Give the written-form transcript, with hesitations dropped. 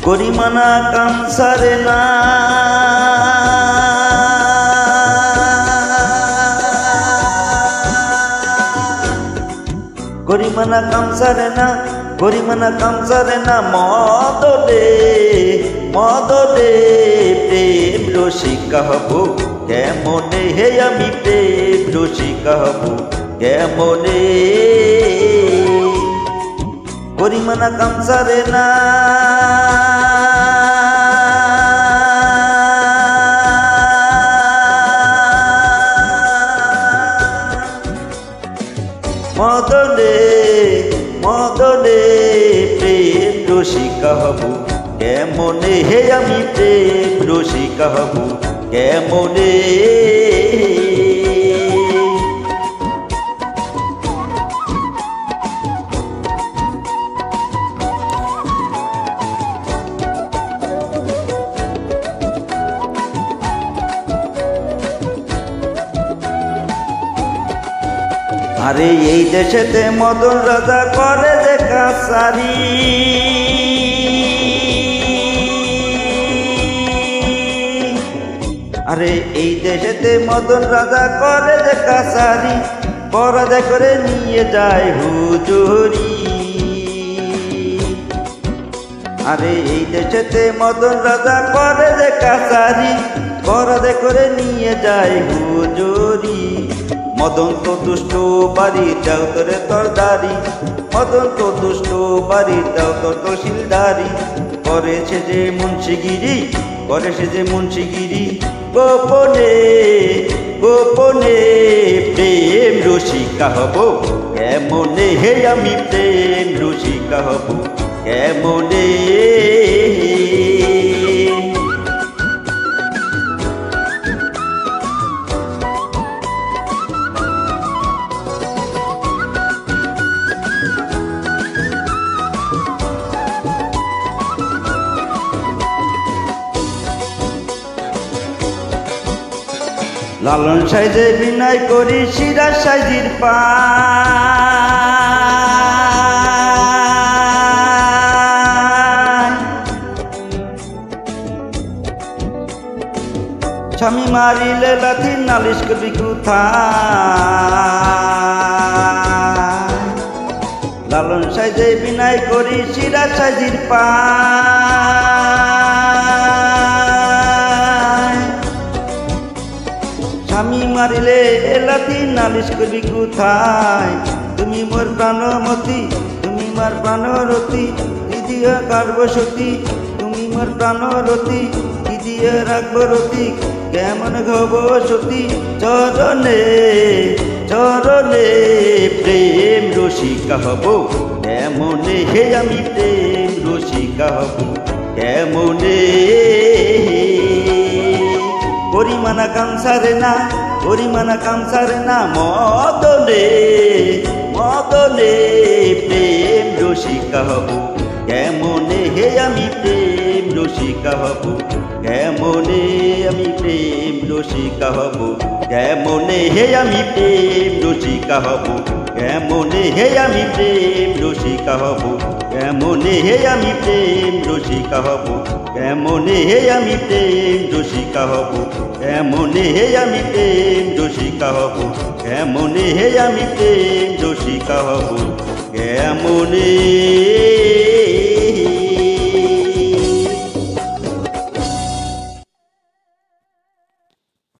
গরিমানা কামসারে না গরিমানা কামসারে না গরিমানা কামসারে না মদদে প্রেম রসিকা হব কেমনে হে আমি প্রেম রসিকা হব কেমনে গরিমানা কামসারে না মদনে প্রেম রসিকা হব কেমনে হে আমি প্রেম রসিকা হব কেমনে আরে এই দেশেতে মদন রাজা করে যে কাছারি আরে এই দেশেতে মদন রাজা করে যে কাছারি পরাজা করে নিয়ে যায় হুজুরি আরে এই দেশেতে মদন রাজা করে যে কাছারি পরাজা করে নিয়ে যায় হুজুরি মদন তো দুষ্ট বাড়ি যাও তোরে তোর দাড়ি মদন তো দুষ্ট বাড়ি যাও তোর তহসিলদারি করেছে যে মুন্সিগিরি গোপনে প্রেম রসিকা হব কেমনে হে আমি প্রেম রসিকা হব কেমনে লালন সাইজে বিনয় করি সিরাজ সাইজির পায় স্বামী মারিলে লাথি নালিশ কবি কোথায় লালন সাইজে বিনয় করি সিরাজ সাইজির পায় স্বামী মারিলে লাথি নালিশ করবি কোথায় তুমি মোর প্রাণমতি তুমি মোর প্রাণরতি দিদিয়া কার্বসতী তুমি মোর প্রাণরতি দিদিয়া রাখবো রতি কেমন ঘব সতী চরণে প্রেম রসিকা হব কেমনে হে আমি প্রেম রসিকা হব কেমনে গরিমানা কামসারে না মদনে প্রেম রসিকা হব কেমনে হে আমি প্রেম রসিকা হব কেমনে আমি প্রেম রসিকা হব কেমনে হে আমি প্রেম রসিকা হব কেমনে হে আমি প্রেম রসিকা হব কেমনে হে আমি প্রেম রসিকা হব কেমনে হে আমি প্রেম রসিকা হব কেমনে হে আমি প্রেম রসিকা হব কেমনে হে আমি প্রেম রসিকা হব কেমনে